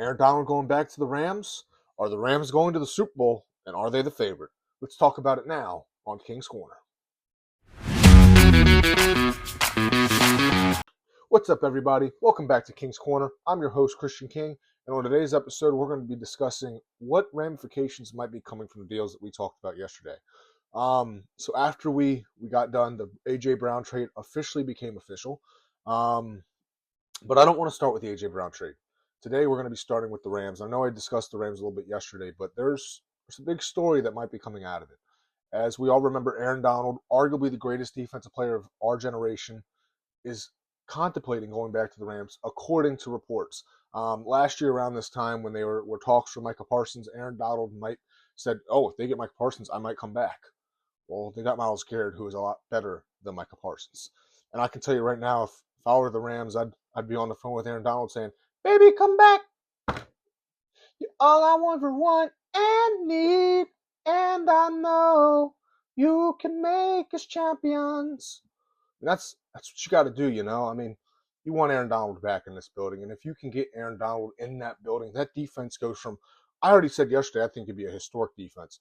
Aaron Donald going back to the Rams? Are the Rams going to the Super Bowl? And are they the favorite? Let's talk about it now on King's Corner. What's up, everybody? Welcome back to King's Corner. I'm your host, Christian King, and on today's episode, we're going to be discussing what ramifications might be coming from the deals that we talked about yesterday. So after we got done, the A.J. Brown trade officially became official. But I don't want to start with the A.J. Brown trade. Today, we're going to be starting with the Rams. I know I discussed the Rams a little bit yesterday, but there's a big story that might be coming out of it. As we all remember, Aaron Donald, arguably the greatest defensive player of our generation, is contemplating going back to the Rams, according to reports. Last year around this time, when they were talks for Micah Parsons, Aaron Donald said, "Oh, if they get Micah Parsons, I might come back." Well, they got Myles Garrett, who is a lot better than Micah Parsons. And I can tell you right now, if I were the Rams, I'd be on the phone with Aaron Donald saying, "Baby, come back. You're all I want for want and need, and I know you can make us champions." And that's what you got to do, you know. I mean, you want Aaron Donald back in this building, and if you can get Aaron Donald in that building, that defense goes from. I already said yesterday, I think it'd be a historic defense.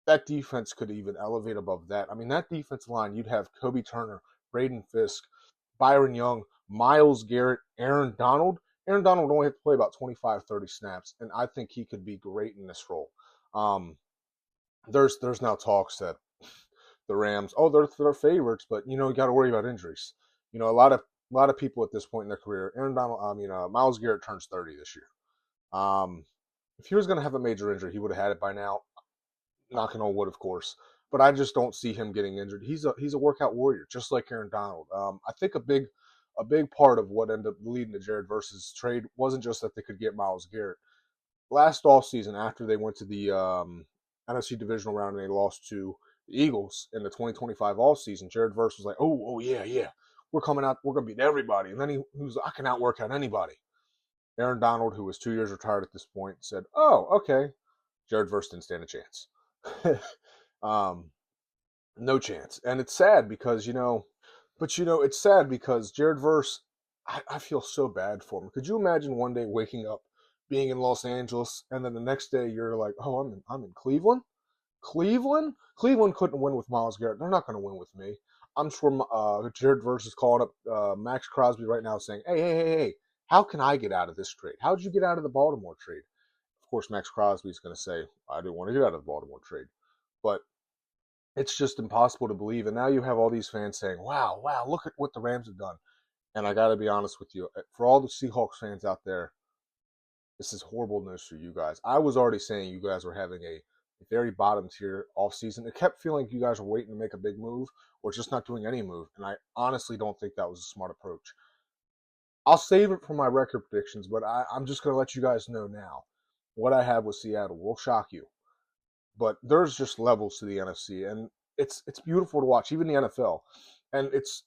That defense could even elevate above that. I mean, that defensive line, you'd have Kobe Turner, Braden Fisk, Byron Young, Myles Garrett, Aaron Donald. Aaron Donald would only have to play about 25, 30 snaps, and I think he could be great in this role. There's now talks that the Rams, they're favorites, but you got to worry about injuries. A lot of people at this point in their career, Myles Garrett turns 30 this year. If he was going to have a major injury, he would have had it by now. Knocking on wood, of course, but I just don't see him getting injured. He's a workout warrior, just like Aaron Donald. I think a big part of what ended up leading to Jared Verse's trade wasn't just that they could get Myles Garrett. Last offseason, after they went to the NFC divisional round and they lost to the Eagles in the 2025 offseason, Jared Verse was like, "Oh yeah, we're coming out, we're gonna beat everybody." And then he was like, "I can outwork out anybody." Aaron Donald, who was 2 years retired at this point, said, "Oh, okay." Jared Verse didn't stand a chance. No chance. And it's sad because, it's sad because Jared Verse, I feel so bad for him. Could you imagine one day waking up, being in Los Angeles, and then the next day you're like, "Oh, I'm in Cleveland? Cleveland? Cleveland couldn't win with Myles Garrett. They're not going to win with me." I'm sure Jared Verse is calling up Max Crosby right now saying, hey, how can I get out of this trade? How did you get out of the Baltimore trade? Of course, Max Crosby is going to say, "I didn't want to get out of the Baltimore trade." But it's just impossible to believe. And now you have all these fans saying, wow, look at what the Rams have done. And I got to be honest with you, for all the Seahawks fans out there, this is horrible news for you guys. I was already saying you guys were having a very bottom tier offseason. It kept feeling like you guys were waiting to make a big move or just not doing any move. And I honestly don't think that was a smart approach. I'll save it for my record predictions, but I'm just going to let you guys know now. What I have with Seattle will shock you. But there's just levels to the NFC, and it's beautiful to watch, even the NFL. And it's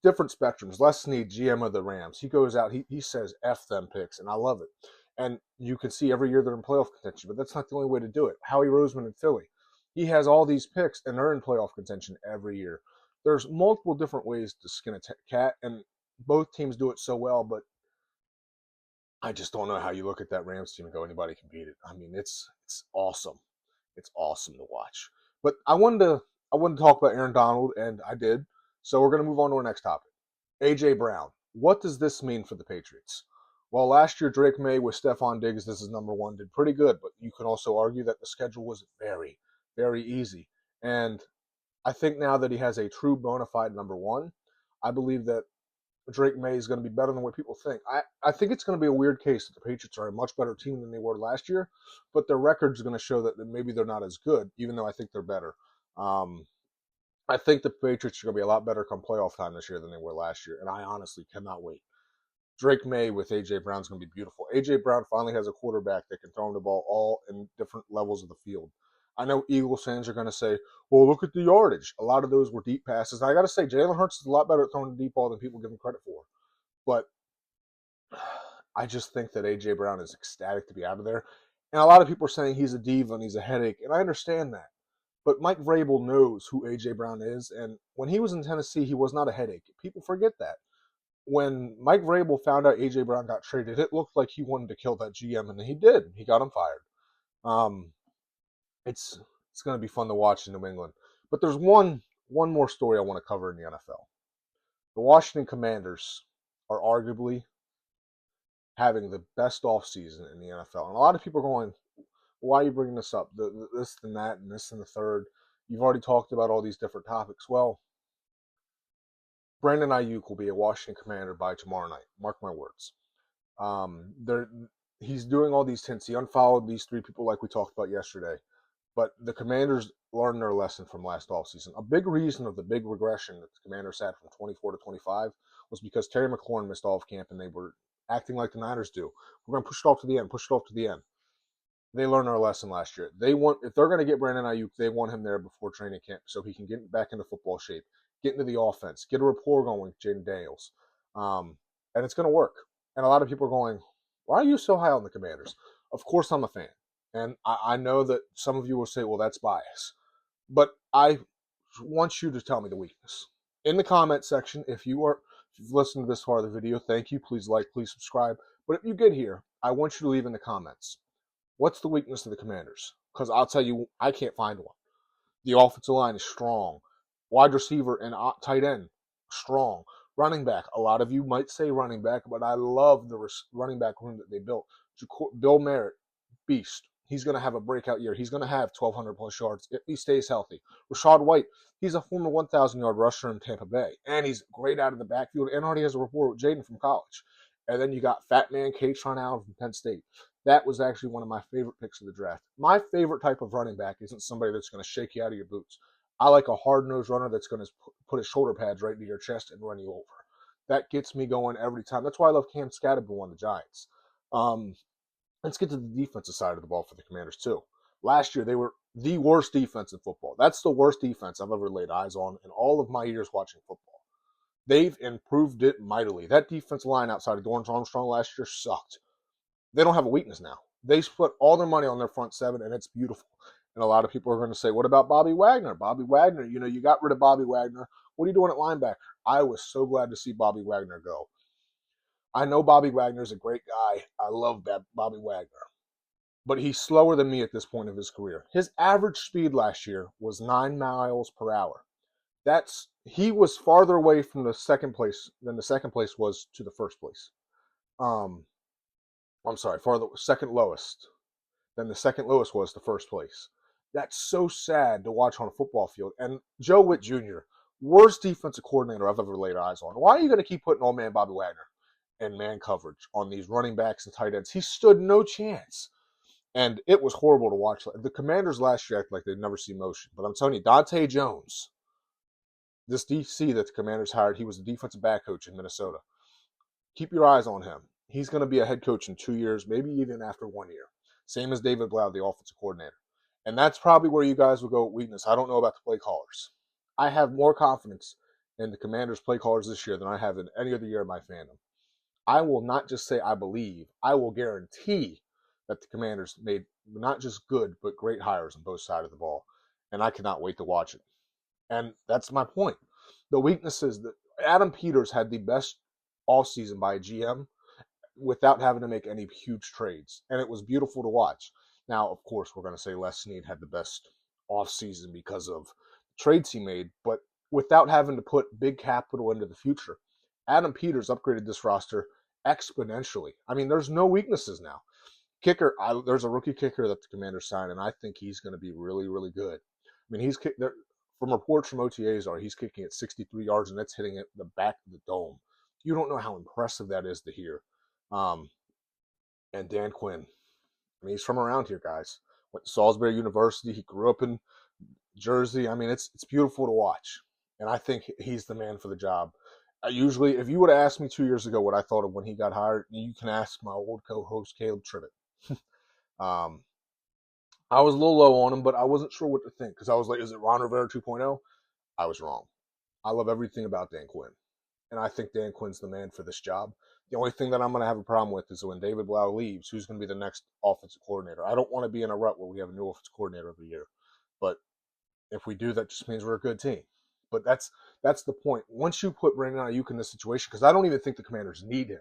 different spectrums. Les Snead, GM of the Rams, he goes out, he says F them picks, and I love it. And you can see every year they're in playoff contention, but that's not the only way to do it. Howie Roseman in Philly, he has all these picks, and they're in playoff contention every year. There's multiple different ways to skin a cat, and both teams do it so well, but I just don't know how you look at that Rams team and go, anybody can beat it. I mean, it's awesome. It's awesome to watch. But I wanted to talk about Aaron Donald, and I did. So we're going to move on to our next topic. A.J. Brown. What does this mean for the Patriots? Well, last year, Drake May with Stephon Diggs, this is number one, did pretty good. But you can also argue that the schedule was very, very easy. And I think now that he has a true bona fide number one, I believe that Drake May is going to be better than what people think. I think it's going to be a weird case that the Patriots are a much better team than they were last year, but their record is going to show that maybe they're not as good, even though I think they're better. I think the Patriots are going to be a lot better come playoff time this year than they were last year, and I honestly cannot wait. Drake May with A.J. Brown is going to be beautiful. A.J. Brown finally has a quarterback that can throw him the ball all in different levels of the field. I know Eagles fans are going to say, "Well, look at the yardage." A lot of those were deep passes. I got to say, Jalen Hurts is a lot better at throwing the deep ball than people give him credit for. But I just think that A.J. Brown is ecstatic to be out of there. And a lot of people are saying he's a diva and he's a headache, and I understand that. But Mike Vrabel knows who A.J. Brown is, and when he was in Tennessee, he was not a headache. People forget that. when Mike Vrabel found out AJ Brown got traded, it looked like he wanted to kill that GM, and he did. He got him fired. Um, it's it's going to be fun to watch in New England. But there's one more story I want to cover in the NFL. The Washington Commanders are arguably having the best offseason in the NFL. And a lot of people are going, why are you bringing this up? This and that and this and the third. You've already talked about all these different topics. Well, Brandon Ayuk will be a Washington Commander by tomorrow night. Mark my words. There, he's doing all these hints. He unfollowed these three people like we talked about yesterday. But the Commanders learned their lesson from last offseason. A big reason of the big regression that the Commanders had from 24 to 25 was because Terry McLaurin missed all of camp and they were acting like the Niners do. We're going to push it off to the end, push it off to the end. They learned their lesson last year. If they're going to get Brandon Ayuk, they want him there before training camp so he can get back into football shape, get into the offense, get a rapport going with Jaden Daniels. And it's going to work. And a lot of people are going, why are you so high on the Commanders? Of course I'm a fan. And I know that some of you will say, well, that's bias. But I want you to tell me the weakness. In the comment section, if you've listened to this far of the video, thank you. Please like, please subscribe. But if you get here, I want you to leave in the comments. What's the weakness of the Commanders? Because I'll tell you, I can't find one. The offensive line is strong. Wide receiver and tight end, strong. Running back, a lot of you might say running back, but I love the running back room that they built. Bill Merritt, beast. He's going to have a breakout year. He's going to have 1,200 plus yards if he stays healthy. Rashad White, he's a former 1,000-yard rusher in Tampa Bay, and he's great out of the backfield and already has a rapport with Jaden from college. And then you got Fat Man Kaytron Allen from Penn State. That was actually one of my favorite picks of the draft. My favorite type of running back isn't somebody that's going to shake you out of your boots. I like a hard-nosed runner that's going to put his shoulder pads right into your chest and run you over. That gets me going every time. That's why I love Cam Scatterbo on the Giants. Let's get to the defensive side of the ball for the Commanders, too. Last year, they were the worst defense in football. That's the worst defense I've ever laid eyes on in all of my years watching football. They've improved it mightily. That defensive line outside of Dorrance Armstrong last year sucked. They don't have a weakness now. They put all their money on their front seven, and it's beautiful. And a lot of people are going to say, what about Bobby Wagner? Bobby Wagner, you got rid of Bobby Wagner. What are you doing at linebacker? I was so glad to see Bobby Wagner go. I know Bobby Wagner's a great guy. I love Bobby Wagner. But he's slower than me at this point of his career. His average speed last year was 9 miles per hour. He was farther away from the second place than the second place was to the first place. I'm sorry, second lowest than the second lowest was to first place. That's so sad to watch on a football field. And Joe Witt Jr., worst defensive coordinator I've ever laid eyes on. Why are you going to keep putting old man Bobby Wagner and man coverage on these running backs and tight ends? He stood no chance. And it was horrible to watch. The Commanders last year acted like they'd never seen motion. But I'm telling you, Dante Jones, this DC that the Commanders hired, he was the defensive back coach in Minnesota. Keep your eyes on him. He's going to be a head coach in 2 years, maybe even after 1 year. Same as David Blau, the offensive coordinator. And that's probably where you guys will go with weakness. I don't know about the play callers. I have more confidence in the Commanders' play callers this year than I have in any other year of my fandom. I will not just say I believe. I will guarantee that the Commanders made not just good, but great hires on both sides of the ball. And I cannot wait to watch it. And that's my point. The weakness is that Adam Peters had the best offseason by a GM without having to make any huge trades. And it was beautiful to watch. Now, of course, we're going to say Les Snead had the best offseason because of trades he made, but without having to put big capital into the future. Adam Peters upgraded this roster exponentially. I mean, there's no weaknesses now. Kicker, there's a rookie kicker that the Commanders signed, and I think he's going to be really, really good. I mean, from reports from OTAs he's kicking at 63 yards, and that's hitting at the back of the dome. You don't know how impressive that is to hear. And Dan Quinn, I mean, he's from around here, guys. Went to Salisbury University. He grew up in Jersey. I mean, it's beautiful to watch, and I think he's the man for the job. Usually, if you would have asked me 2 years ago what I thought of when he got hired, you can ask my old co-host Caleb Trivett. I was a little low on him, but I wasn't sure what to think because I was like, is it Ron Rivera 2.0? I was wrong. I love everything about Dan Quinn, and I think Dan Quinn's the man for this job. The only thing that I'm going to have a problem with is when David Blau leaves, who's going to be the next offensive coordinator? I don't want to be in a rut where we have a new offensive coordinator every year, but if we do, that just means we're a good team. But that's the point. Once you put Brandon Ayuk in this situation, because I don't even think the Commanders need him.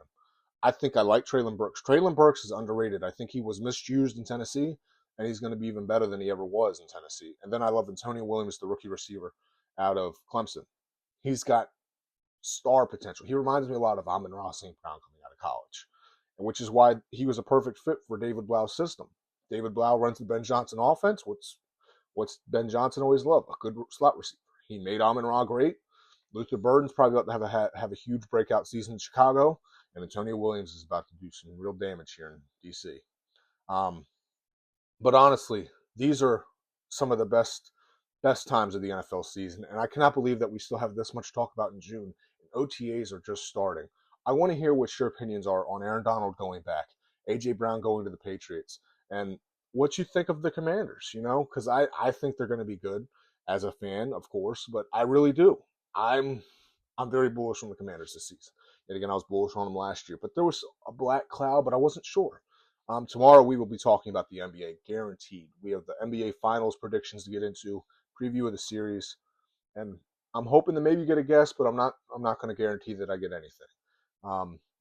I think I like Treylon Burks. Treylon Burks is underrated. I think he was misused in Tennessee, and he's going to be even better than he ever was in Tennessee. And then I love Antonio Williams, the rookie receiver out of Clemson. He's got star potential. He reminds me a lot of Amon-Ra St. Brown coming out of college, which is why he was a perfect fit for David Blau's system. David Blau runs the Ben Johnson offense. What's Ben Johnson always loved? A good slot receiver. He made Amon-Ra great. Luther Burden's probably about to have a huge breakout season in Chicago, and Antonio Williams is about to do some real damage here in D.C. But honestly, these are some of the best times of the NFL season, and I cannot believe that we still have this much to talk about in June. And OTAs are just starting. I want to hear what your opinions are on Aaron Donald going back, A.J. Brown going to the Patriots, and what you think of the Commanders, because I think they're going to be good as a fan, of course, but I really do. I'm very bullish on the Commanders this season. And again, I was bullish on them last year, but there was a black cloud, but I wasn't sure. Tomorrow we will be talking about the NBA, guaranteed. We have the NBA Finals predictions to get into, preview of the series, and I'm hoping to maybe get a guess, but I'm not going to guarantee that I get anything.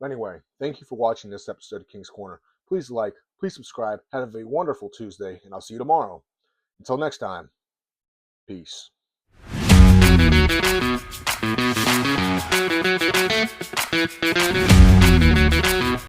Anyway, thank you for watching this episode of King's Corner. Please like, please subscribe. Have a wonderful Tuesday, and I'll see you tomorrow. Until next time, peace.